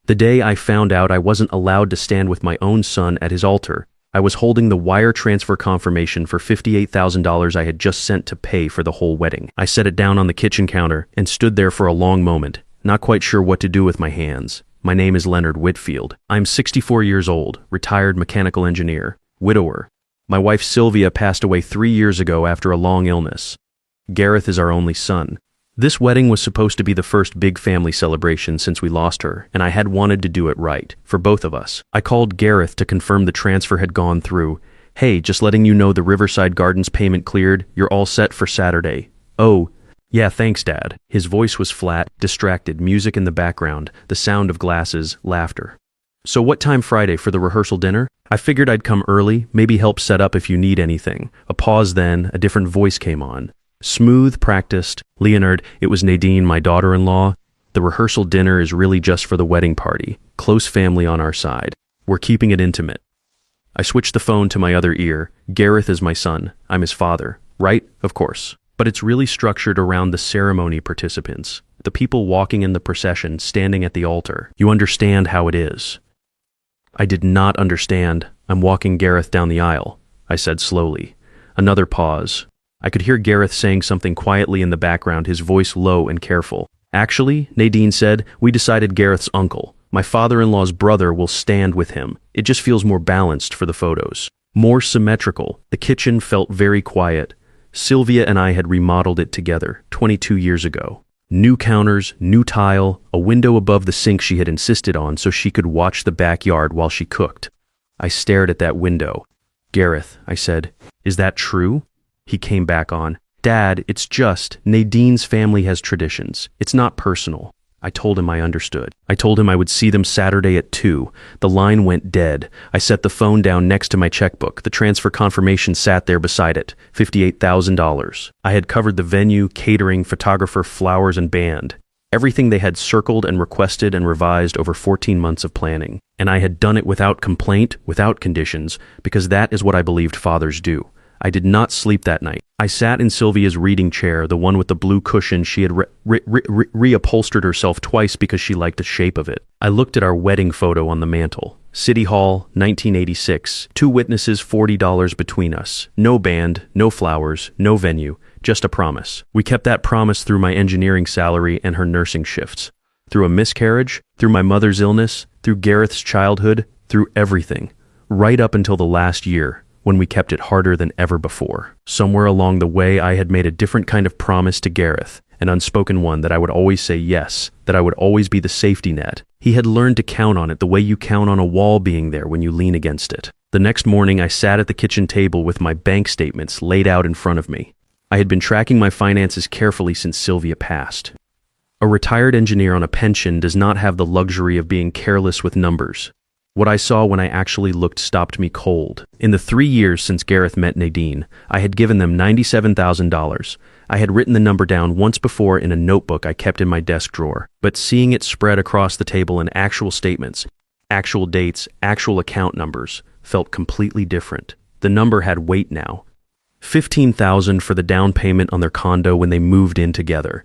The day I found out I wasn't allowed to stand with my own son at his altar, I was holding the wire transfer confirmation for $58,000 I had just sent to pay for the whole wedding. I set it down on the kitchen counter and stood there for a long moment, not quite sure what to do with my hands. My name is Leonard Whitfield. I'm 64 years old, retired mechanical engineer, widower. My wife Sylvia passed away 3 years ago after a long illness. Gareth is our only son. This wedding was supposed to be the first big family celebration since we lost her, and I had wanted to do it right, for both of us. I called Gareth to confirm the transfer had gone through. Hey, just letting you know the Riverside Gardens payment cleared. You're all set for Saturday. Oh, yeah, thanks, Dad. His voice was flat, distracted, music in the background, the sound of glasses, laughter. So what time Friday for the rehearsal dinner? I figured I'd come early, maybe help set up if you need anything. A pause then, a different voice came on. Smooth, practiced. Leonard, it was Nadine, my daughter-in-law. The rehearsal dinner is really just for the wedding party. Close family on our side. We're keeping it intimate. I switched the phone to my other ear. Gareth is my son. I'm his father. Right? Of course. But it's really structured around the ceremony participants. The people walking in the procession, standing at the altar. You understand how it is. I did not understand. I'm walking Gareth down the aisle, I said slowly. Another pause. I could hear Gareth saying something quietly in the background, his voice low and careful. Actually, Nadine said, we decided Gareth's uncle, my father-in-law's brother, will stand with him. It just feels more balanced for the photos. More symmetrical. The kitchen felt very quiet. Sylvia and I had remodeled it together 22 years ago. New counters, new tile, a window above the sink she had insisted on so she could watch the backyard while she cooked. I stared at that window. Gareth, I said, is that true? He came back on. Dad, it's just, Nadine's family has traditions. It's not personal. I told him I understood. I told him I would see them Saturday at 2. The line went dead. I set the phone down next to my checkbook. The transfer confirmation sat there beside it. $58,000. I had covered the venue, catering, photographer, flowers, and band. Everything they had circled and requested and revised over 14 months of planning. And I had done it without complaint, without conditions, because that is what I believed fathers do. I did not sleep that night. I sat in Sylvia's reading chair, the one with the blue cushion. She had reupholstered herself twice because she liked the shape of it. I looked at our wedding photo on the mantle. City Hall, 1986. 2 witnesses, $40 between us. No band, no flowers, no venue, just a promise. We kept that promise through my engineering salary and her nursing shifts. Through a miscarriage, through my mother's illness, through Gareth's childhood, through everything. Right up until the last year, when we kept it harder than ever before. Somewhere along the way, I had made a different kind of promise to Gareth, an unspoken one that I would always say yes, that I would always be the safety net. He had learned to count on it the way you count on a wall being there when you lean against it. The next morning, I sat at the kitchen table with my bank statements laid out in front of me. I had been tracking my finances carefully since Sylvia passed. A retired engineer on a pension does not have the luxury of being careless with numbers. What I saw when I actually looked stopped me cold. In the 3 years since Gareth met Nadine, I had given them $97,000. I had written the number down once before in a notebook I kept in my desk drawer, but seeing it spread across the table in actual statements, actual dates, actual account numbers, felt completely different. The number had weight now. $15,000 for the down payment on their condo when they moved in together.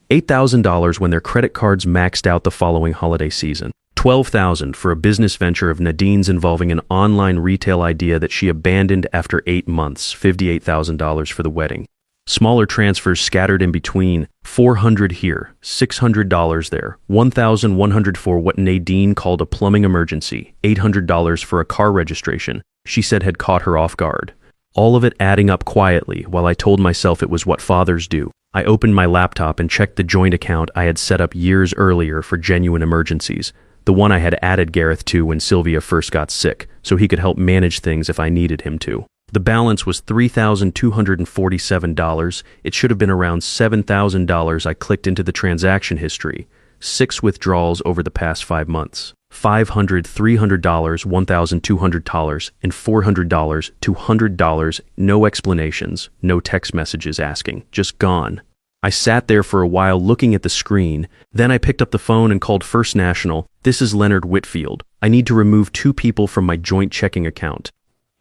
$8,000 when their credit cards maxed out the following holiday season. $12,000 for a business venture of Nadine's involving an online retail idea that she abandoned after 8 months, $58,000 for the wedding. Smaller transfers scattered in between, $400 here, $600 there, $1,100 for what Nadine called a plumbing emergency, $800 for a car registration she said had caught her off guard. All of it adding up quietly while I told myself it was what fathers do. I opened my laptop and checked the joint account I had set up years earlier for genuine emergencies. The one I had added Gareth to when Sylvia first got sick, so he could help manage things if I needed him to. The balance was $3,247. It should have been around $7,000. I clicked into the transaction history. 6 withdrawals over the past 5 months. $500, $300, $1,200, and $400, $200. No explanations, no text messages asking, just gone. I sat there for a while looking at the screen. Then I picked up the phone and called First National. This is Leonard Whitfield. I need to remove 2 people from my joint checking account.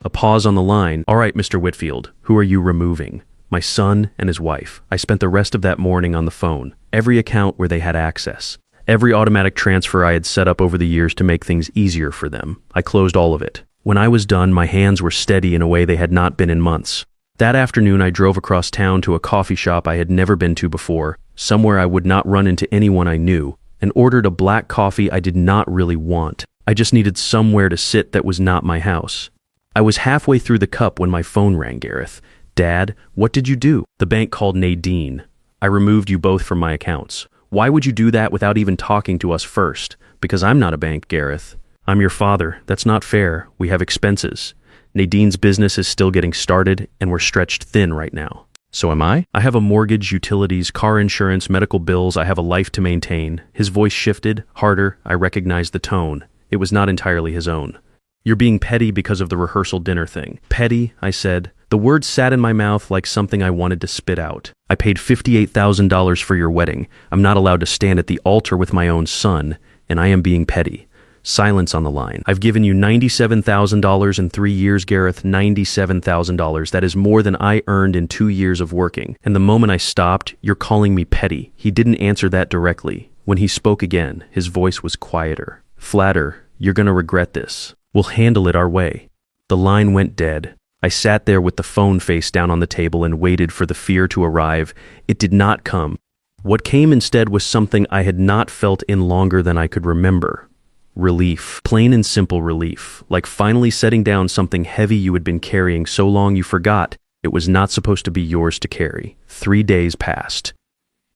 A pause on the line. All right, Mr. Whitfield, who are you removing? My son and his wife. I spent the rest of that morning on the phone. Every account where they had access. Every automatic transfer I had set up over the years to make things easier for them. I closed all of it. When I was done, my hands were steady in a way they had not been in months. That afternoon, I drove across town to a coffee shop I had never been to before, somewhere I would not run into anyone I knew, and ordered a black coffee I did not really want. I just needed somewhere to sit that was not my house. I was halfway through the cup when my phone rang, Gareth. Dad, what did you do? The bank called Nadine. I removed you both from my accounts. Why would you do that without even talking to us first? Because I'm not a bank, Gareth. I'm your father. That's not fair. We have expenses. Nadine's business is still getting started, and we're stretched thin right now. So am I? I have a mortgage, utilities, car insurance, medical bills. I have a life to maintain. His voice shifted, harder. I recognized the tone. It was not entirely his own. You're being petty because of the rehearsal dinner thing. Petty, I said. The word sat in my mouth like something I wanted to spit out. I paid $58,000 for your wedding. I'm not allowed to stand at the altar with my own son, and I am being petty. Silence on the line. I've given you $97,000 in 3 years, Gareth. $97,000. That is more than I earned in 2 years of working. And the moment I stopped, you're calling me petty. He didn't answer that directly. When he spoke again, his voice was quieter. Flatter, you're gonna regret this. We'll handle it our way. The line went dead. I sat there with the phone face down on the table and waited for the fear to arrive. It did not come. What came instead was something I had not felt in longer than I could remember. Relief. Plain and simple relief. Like finally setting down something heavy you had been carrying so long you forgot it was not supposed to be yours to carry. 3 days passed.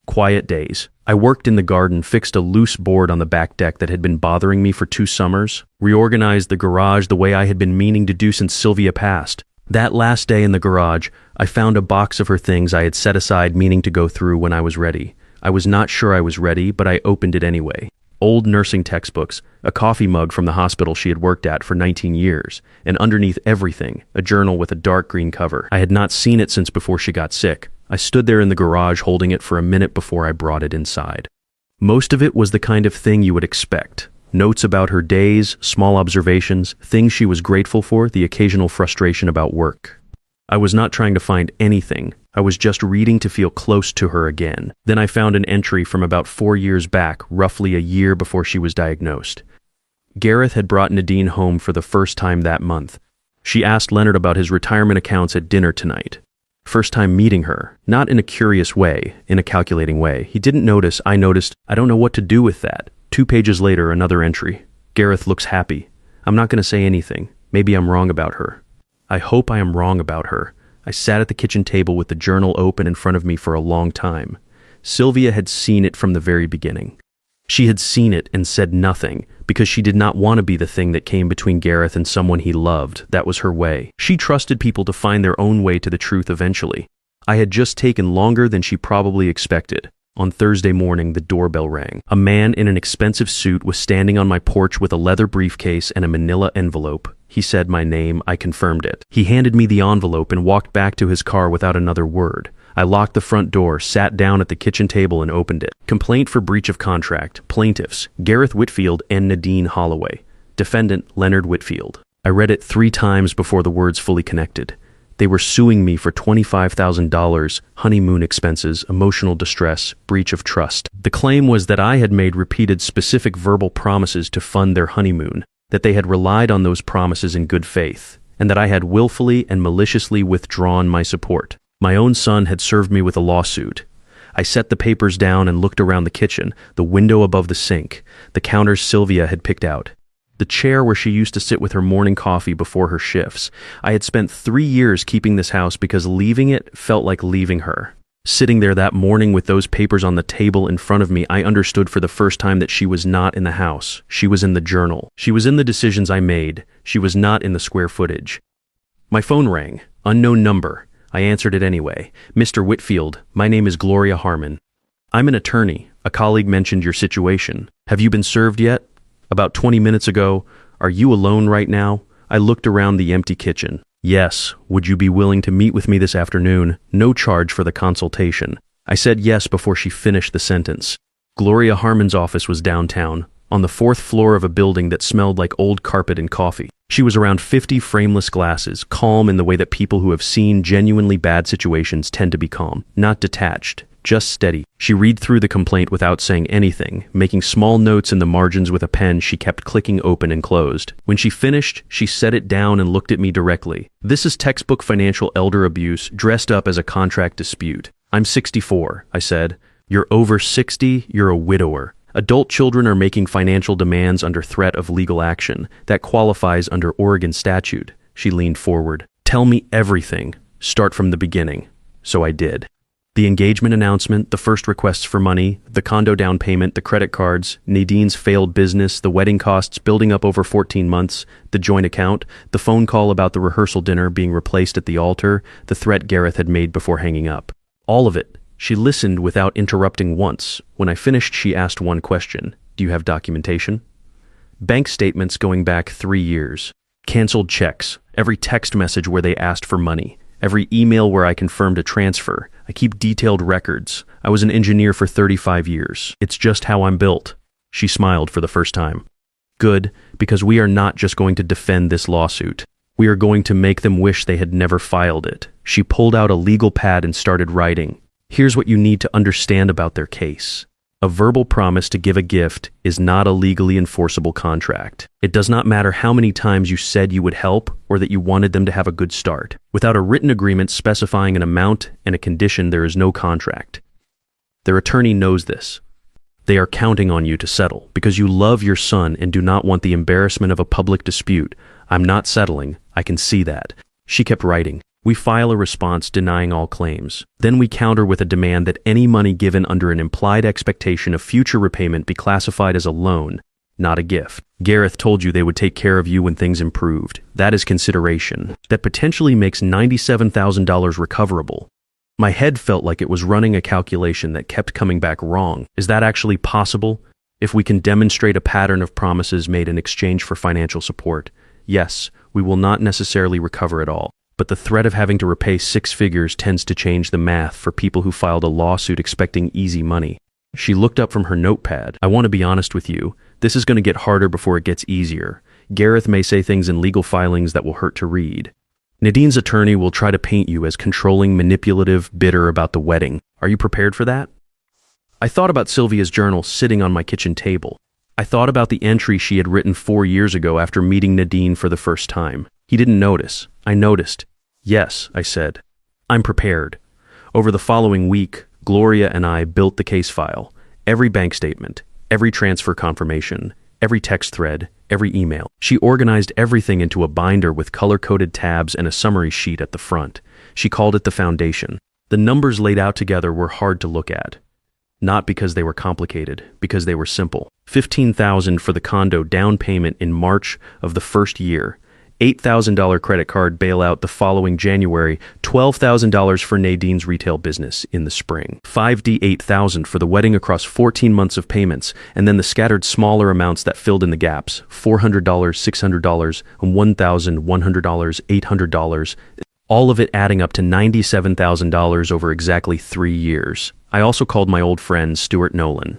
Quiet days. I worked in the garden, fixed a loose board on the back deck that had been bothering me for 2 summers, reorganized the garage the way I had been meaning to do since Sylvia passed. That last day in the garage, I found a box of her things I had set aside meaning to go through when I was ready. I was not sure I was ready, but I opened it anyway. Old nursing textbooks, a coffee mug from the hospital she had worked at for 19 years, and underneath everything, a journal with a dark green cover. I had not seen it since before she got sick. I stood there in the garage holding it for a minute before I brought it inside. Most of it was the kind of thing you would expect. Notes about her days, small observations, things she was grateful for, the occasional frustration about work. I was not trying to find anything. I was just reading to feel close to her again. Then I found an entry from about 4 years back, roughly a year before she was diagnosed. Gareth had brought Nadine home for the first time that month. She asked Leonard about his retirement accounts at dinner tonight. First time meeting her, not in a curious way, in a calculating way. He didn't notice, I noticed. I don't know what to do with that. 2 pages later, another entry. Gareth looks happy. I'm not going to say anything. Maybe I'm wrong about her. I hope I am wrong about her. I sat at the kitchen table with the journal open in front of me for a long time. Sylvia had seen it from the very beginning. She had seen it and said nothing, because she did not want to be the thing that came between Gareth and someone he loved. That was her way. She trusted people to find their own way to the truth eventually. I had just taken longer than she probably expected. On Thursday morning, the doorbell rang. A man in an expensive suit was standing on my porch with a leather briefcase and a manila envelope. He said my name. I confirmed it. He handed me the envelope and walked back to his car without another word. I locked the front door, sat down at the kitchen table and opened it. Complaint for breach of contract. Plaintiffs, Gareth Whitfield and Nadine Holloway. Defendant, Leonard Whitfield. I read it 3 times before the words fully connected. They were suing me for $25,000, honeymoon expenses, emotional distress, breach of trust. The claim was that I had made repeated specific verbal promises to fund their honeymoon, that they had relied on those promises in good faith, and that I had willfully and maliciously withdrawn my support. My own son had served me with a lawsuit. I set the papers down and looked around the kitchen, the window above the sink, the counters Sylvia had picked out. The chair where she used to sit with her morning coffee before her shifts. I had spent 3 years keeping this house because leaving it felt like leaving her. Sitting there that morning with those papers on the table in front of me, I understood for the first time that she was not in the house. She was in the journal. She was in the decisions I made. She was not in the square footage. My phone rang. Unknown number. I answered it anyway. Mr. Whitfield, my name is Gloria Harmon. I'm an attorney. A colleague mentioned your situation. Have you been served yet? About 20 minutes ago. Are you alone right now? I looked around the empty kitchen. Yes. Would you be willing to meet with me this afternoon? No charge for the consultation. I said yes before she finished the sentence. Gloria Harmon's office was downtown, on the 4th floor of a building that smelled like old carpet and coffee. She was around 50 frameless glasses, calm in the way that people who have seen genuinely bad situations tend to be calm, not detached, Just steady. She read through the complaint without saying anything, making small notes in the margins with a pen she kept clicking open and closed. When she finished, she set it down and looked at me directly. This is textbook financial elder abuse dressed up as a contract dispute. I'm 64, I said. You're over 60, you're a widower. Adult children are making financial demands under threat of legal action. That qualifies under Oregon statute. She leaned forward. Tell me everything. Start from the beginning. So I did. The engagement announcement, the first requests for money, the condo down payment, the credit cards, Nadine's failed business, the wedding costs building up over 14 months, the joint account, the phone call about the rehearsal dinner being replaced at the altar, the threat Gareth had made before hanging up. All of it. She listened without interrupting once. When I finished, she asked one question. Do you have documentation? Bank statements going back 3 years. Canceled checks. Every text message where they asked for money. Every email where I confirmed a transfer. I keep detailed records. I was an engineer for 35 years. It's just how I'm built. She smiled for the first time. Good, because we are not just going to defend this lawsuit. We are going to make them wish they had never filed it. She pulled out a legal pad and started writing. Here's what you need to understand about their case. A verbal promise to give a gift is not a legally enforceable contract. It does not matter how many times you said you would help or that you wanted them to have a good start. Without a written agreement specifying an amount and a condition, there is no contract. Their attorney knows this. They are counting on you to settle because you love your son and do not want the embarrassment of a public dispute. I'm not settling. I can see that. She kept writing. We file a response denying all claims. Then we counter with a demand that any money given under an implied expectation of future repayment be classified as a loan, not a gift. Gareth told you they would take care of you when things improved. That is consideration. That potentially makes $97,000 recoverable. My head felt like it was running a calculation that kept coming back wrong. Is that actually possible? If we can demonstrate a pattern of promises made in exchange for financial support, yes, we will not necessarily recover it all. But the threat of having to repay 6 figures tends to change the math for people who filed a lawsuit expecting easy money. She looked up from her notepad. I want to be honest with you. This is going to get harder before it gets easier. Gareth may say things in legal filings that will hurt to read. Nadine's attorney will try to paint you as controlling, manipulative, bitter about the wedding. Are you prepared for that? I thought about Sylvia's journal sitting on my kitchen table. I thought about the entry she had written 4 years ago after meeting Nadine for the first time. He didn't notice. I noticed. Yes, I said. I'm prepared. Over the following week, Gloria and I built the case file. Every bank statement, every transfer confirmation, every text thread, every email. She organized everything into a binder with color-coded tabs and a summary sheet at the front. She called it the foundation. The numbers laid out together were hard to look at. Not because they were complicated, because they were simple. $15,000 for the condo down payment in March of the first year. $8,000 credit card bailout the following January, $12,000 for Nadine's retail business in the spring, $5,000 $8,000 for the wedding across 14 months of payments, and then the scattered smaller amounts that filled in the gaps, $400, $600, $1,100, $800, all of it adding up to $97,000 over exactly 3 years. I also called my old friend Stuart Nolan.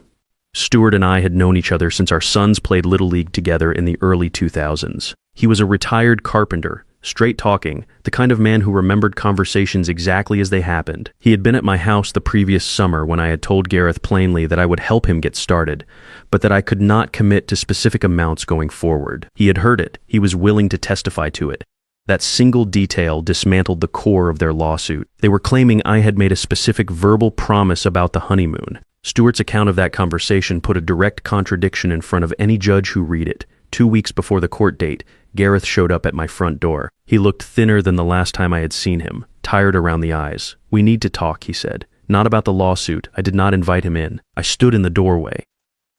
Stuart and I had known each other since our sons played Little League together in the early 2000s. He was a retired carpenter, straight-talking, the kind of man who remembered conversations exactly as they happened. He had been at my house the previous summer when I had told Gareth plainly that I would help him get started, but that I could not commit to specific amounts going forward. He had heard it. He was willing to testify to it. That single detail dismantled the core of their lawsuit. They were claiming I had made a specific verbal promise about the honeymoon. Stuart's account of that conversation put a direct contradiction in front of any judge who read it. 2 weeks before the court date, Gareth showed up at my front door. He looked thinner than the last time I had seen him, tired around the eyes. We need to talk, he said. Not about the lawsuit. I did not invite him in. I stood in the doorway.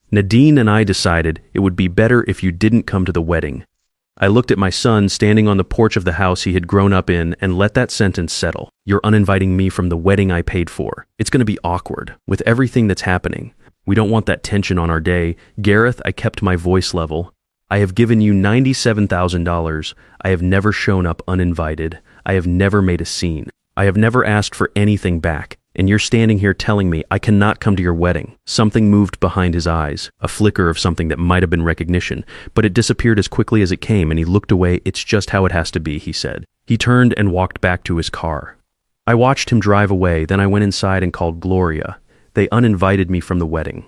Nadine and I decided it would be better if you didn't come to the wedding. I looked at my son standing on the porch of the house he had grown up in and let that sentence settle. You're uninviting me from the wedding I paid for. It's going to be awkward, with everything that's happening. We don't want that tension on our day. Gareth, I kept my voice level. I have given you $97,000. I have never shown up uninvited. I have never made a scene. I have never asked for anything back. And you're standing here telling me I cannot come to your wedding. Something moved behind his eyes, a flicker of something that might have been recognition, but it disappeared as quickly as it came, and he looked away. It's just how it has to be, he said. He turned and walked back to his car. I watched him drive away, then I went inside and called Gloria. They uninvited me from the wedding.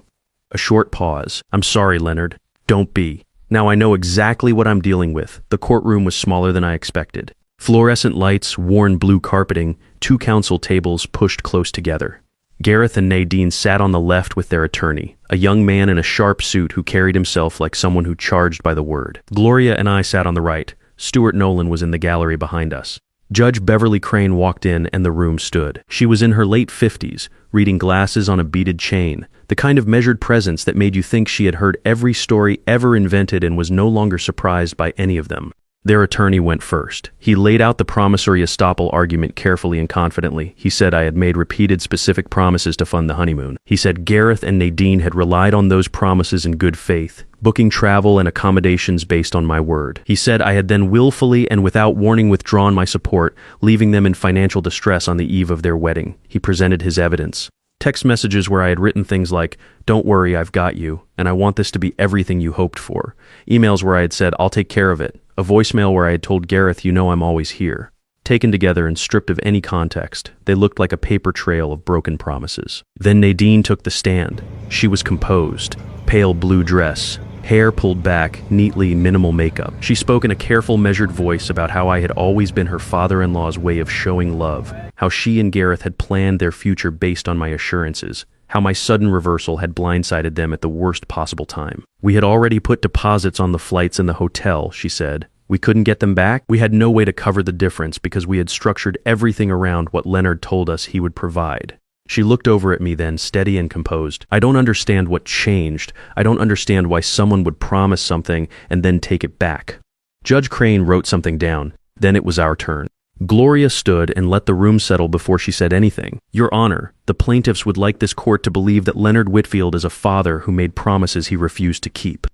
A short pause. I'm sorry, Leonard. Don't be. Now I know exactly what I'm dealing with. The courtroom was smaller than I expected. Fluorescent lights, worn blue carpeting, 2 counsel tables pushed close together. Gareth and Nadine sat on the left with their attorney, a young man in a sharp suit who carried himself like someone who charged by the word. Gloria and I sat on the right. Stuart Nolan was in the gallery behind us. Judge Beverly Crane walked in and the room stood. She was in her late 50s, reading glasses on a beaded chain, the kind of measured presence that made you think she had heard every story ever invented and was no longer surprised by any of them. Their attorney went first. He laid out the promissory estoppel argument carefully and confidently. He said I had made repeated specific promises to fund the honeymoon. He said Gareth and Nadine had relied on those promises in good faith, booking travel and accommodations based on my word. He said I had then willfully and without warning withdrawn my support, leaving them in financial distress on the eve of their wedding. He presented his evidence. Text messages where I had written things like, "Don't worry, I've got you, and I want this to be everything you hoped for." Emails where I had said, "I'll take care of it." A voicemail where I had told Gareth, "You know I'm always here." Taken together and stripped of any context, they looked like a paper trail of broken promises. Then Nadine took the stand. She was composed, pale blue dress, hair pulled back, neatly minimal makeup. She spoke in a careful, measured voice about how I had always been her father-in-law's way of showing love, how she and Gareth had planned their future based on my assurances, how my sudden reversal had blindsided them at the worst possible time. We had already put deposits on the flights and the hotel, she said. We couldn't get them back. We had no way to cover the difference because we had structured everything around what Leonard told us he would provide. She looked over at me then, steady and composed. I don't understand what changed. I don't understand why someone would promise something and then take it back. Judge Crane wrote something down. Then it was our turn. Gloria stood and let the room settle before she said anything. Your Honor, the plaintiffs would like this court to believe that Leonard Whitfield is a father who made promises he refused to keep.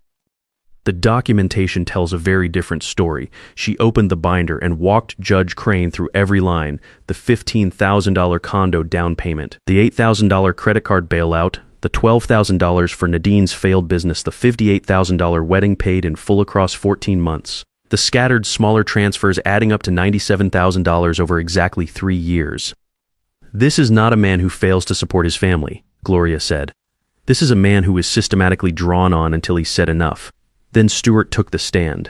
The documentation tells a very different story. She opened the binder and walked Judge Crane through every line: the $15,000 condo down payment, the $8,000 credit card bailout, the $12,000 for Nadine's failed business, the $58,000 wedding paid in full across 14 months, the scattered smaller transfers adding up to $97,000 over exactly 3 years. This is not a man who fails to support his family, Gloria said. This is a man who is systematically drawn on until he said enough. Then Stuart took the stand.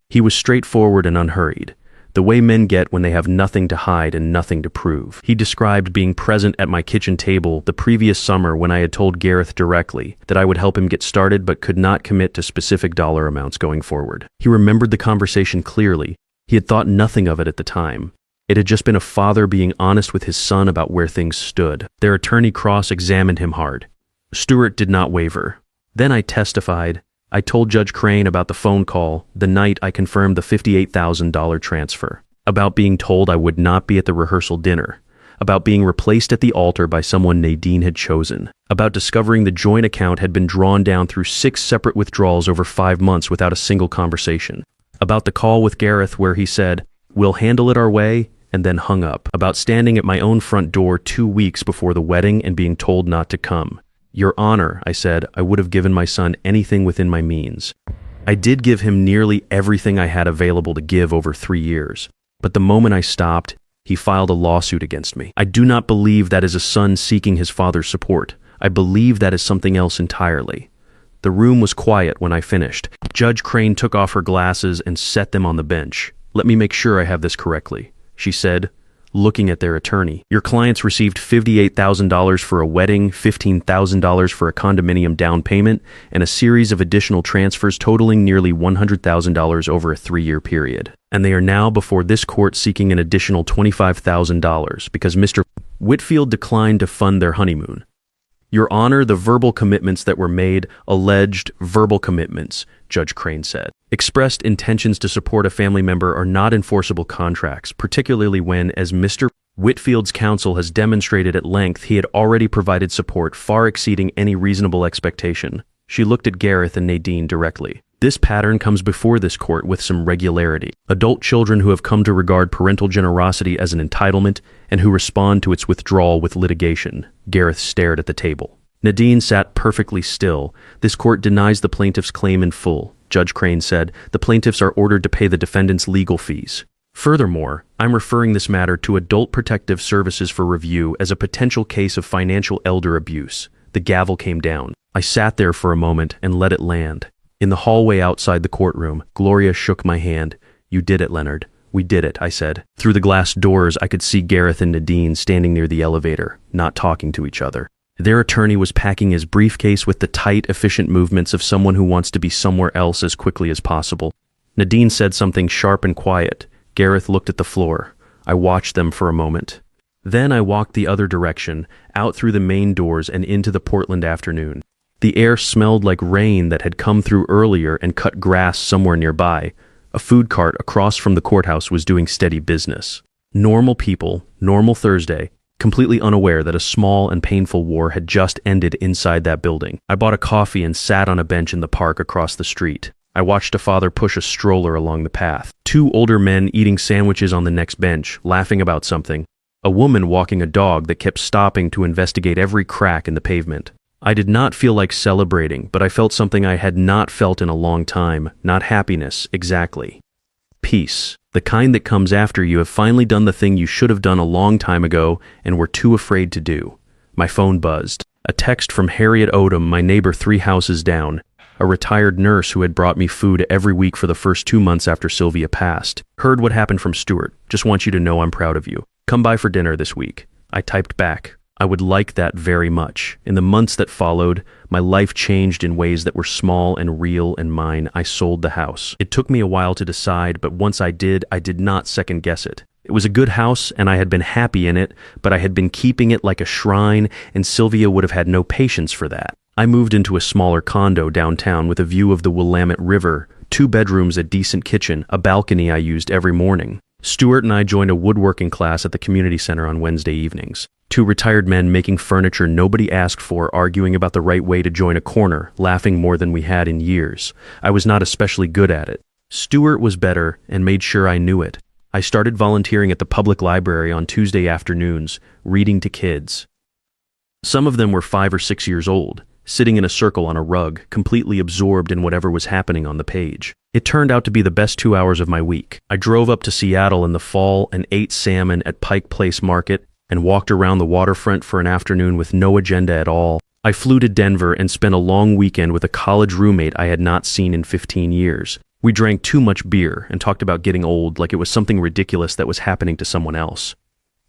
He was straightforward and unhurried, the way men get when they have nothing to hide and nothing to prove. He described being present at my kitchen table the previous summer when I had told Gareth directly that I would help him get started but could not commit to specific dollar amounts going forward. He remembered the conversation clearly. He had thought nothing of it at the time. It had just been a father being honest with his son about where things stood. Their attorney cross-examined him hard. Stuart did not waver. Then I testified. I told Judge Crane about the phone call the night I confirmed the $58,000 transfer, about being told I would not be at the rehearsal dinner, about being replaced at the altar by someone Nadine had chosen, about discovering the joint account had been drawn down through 6 separate withdrawals over 5 months without a single conversation, about the call with Gareth where he said, "We'll handle it our way," and then hung up, about standing at my own front door 2 weeks before the wedding and being told not to come. Your Honor, I said, I would have given my son anything within my means. I did give him nearly everything I had available to give over 3 years. But the moment I stopped, he filed a lawsuit against me. I do not believe that is a son seeking his father's support. I believe that is something else entirely. The room was quiet when I finished. Judge Crane took off her glasses and set them on the bench. Let me make sure I have this correctly, she said, looking at their attorney. Your clients received $58,000 for a wedding, $15,000 for a condominium down payment, and a series of additional transfers totaling nearly $100,000 over a 3-year period. And they are now before this court seeking an additional $25,000 because Mr. Whitfield declined to fund their honeymoon. Your Honor, the verbal commitments that were made, alleged verbal commitments, Judge Crane said. Expressed intentions to support a family member are not enforceable contracts, particularly when, as Mr. Whitfield's counsel has demonstrated at length, he had already provided support far exceeding any reasonable expectation. She looked at Gareth and Nadine directly. This pattern comes before this court with some regularity. Adult children who have come to regard parental generosity as an entitlement and who respond to its withdrawal with litigation. Gareth stared at the table. Nadine sat perfectly still. This court denies the plaintiff's claim in full. Judge Crane said, the plaintiffs are ordered to pay the defendant's legal fees. Furthermore, I'm referring this matter to Adult Protective Services for review as a potential case of financial elder abuse. The gavel came down. I sat there for a moment and let it land. In the hallway outside the courtroom, Gloria shook my hand. "You did it, Leonard. We did it," I said. Through the glass doors, I could see Gareth and Nadine standing near the elevator, not talking to each other. Their attorney was packing his briefcase with the tight, efficient movements of someone who wants to be somewhere else as quickly as possible. Nadine said something sharp and quiet. Gareth looked at the floor. I watched them for a moment. Then I walked the other direction, out through the main doors and into the Portland afternoon. The air smelled like rain that had come through earlier and cut grass somewhere nearby. A food cart across from the courthouse was doing steady business. Normal people, normal Thursday, completely unaware that a small and painful war had just ended inside that building. I bought a coffee and sat on a bench in the park across the street. I watched a father push a stroller along the path. Two older men eating sandwiches on the next bench, laughing about something. A woman walking a dog that kept stopping to investigate every crack in the pavement. I did not feel like celebrating, but I felt something I had not felt in a long time. Not happiness, exactly. Peace. The kind that comes after you have finally done the thing you should have done a long time ago and were too afraid to do. My phone buzzed. A text from Harriet Odom, my neighbor 3 houses down. A retired nurse who had brought me food every week for the first 2 months after Sylvia passed. "Heard what happened from Stuart. Just want you to know I'm proud of you. Come by for dinner this week." I typed back. I would like that very much. In the months that followed, my life changed in ways that were small and real and mine. I sold the house. It took me a while to decide, but once I did not second guess it. It was a good house, and I had been happy in it, but I had been keeping it like a shrine, and Sylvia would have had no patience for that. I moved into a smaller condo downtown with a view of the Willamette River, 2 bedrooms, a decent kitchen, a balcony I used every morning. Stuart and I joined a woodworking class at the community center on Wednesday evenings. 2 retired men making furniture nobody asked for, arguing about the right way to join a corner, laughing more than we had in years. I was not especially good at it. Stuart was better and made sure I knew it. I started volunteering at the public library on Tuesday afternoons, reading to kids. Some of them were 5 or 6 years old, sitting in a circle on a rug, completely absorbed in whatever was happening on the page. It turned out to be the best 2 hours of my week. I drove up to Seattle in the fall and ate salmon at Pike Place Market and walked around the waterfront for an afternoon with no agenda at all. I flew to Denver and spent a long weekend with a college roommate I had not seen in 15 years. We drank too much beer and talked about getting old like it was something ridiculous that was happening to someone else.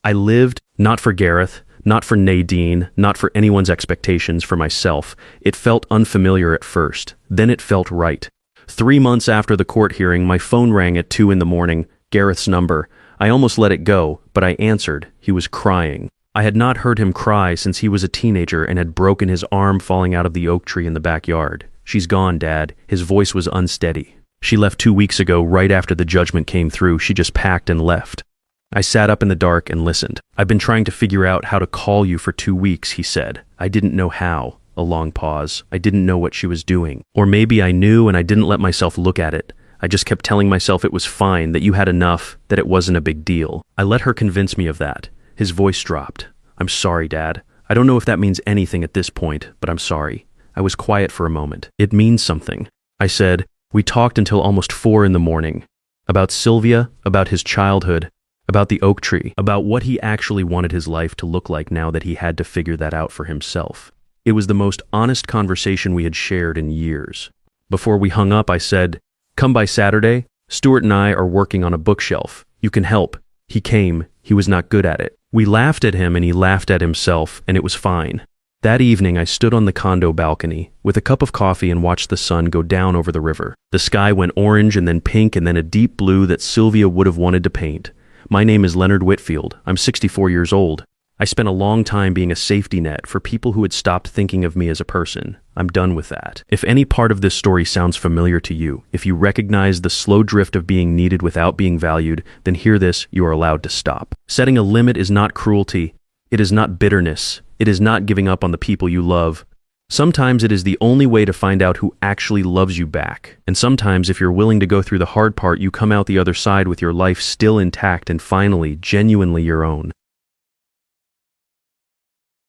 I lived, not for Gareth, not for Nadine, not for anyone's expectations, for myself. It felt unfamiliar at first. Then it felt right. 3 months after the court hearing, my phone rang at 2 a.m, Gareth's number. I almost let it go, but I answered. He was crying. I had not heard him cry since he was a teenager and had broken his arm falling out of the oak tree in the backyard. "She's gone, Dad." His voice was unsteady. "She left 2 weeks ago, right after the judgment came through. She just packed and left." I sat up in the dark and listened. "I've been trying to figure out how to call you for 2 weeks, he said. "I didn't know how." A long pause. "I didn't know what she was doing. Or maybe I knew and I didn't let myself look at it. I just kept telling myself it was fine, that you had enough, that it wasn't a big deal." I let her convince me of that. His voice dropped. "I'm sorry, Dad. I don't know if that means anything at this point, but I'm sorry." I was quiet for a moment. "It means something," I said. We talked until almost 4 a.m. About Sylvia, about his childhood, about the oak tree, about what he actually wanted his life to look like now that he had to figure that out for himself. It was the most honest conversation we had shared in years. Before we hung up, I said, "Come by Saturday. Stuart and I are working on a bookshelf. You can help." He came. He was not good at it. We laughed at him and he laughed at himself, and it was fine. That evening, I stood on the condo balcony with a cup of coffee and watched the sun go down over the river. The sky went orange and then pink and then a deep blue that Sylvia would have wanted to paint. My name is Leonard Whitfield. I'm 64 years old. I spent a long time being a safety net for people who had stopped thinking of me as a person. I'm done with that. If any part of this story sounds familiar to you, if you recognize the slow drift of being needed without being valued, then hear this, you are allowed to stop. Setting a limit is not cruelty. It is not bitterness. It is not giving up on the people you love. Sometimes it is the only way to find out who actually loves you back. And sometimes if you're willing to go through the hard part, you come out the other side with your life still intact and finally, genuinely your own.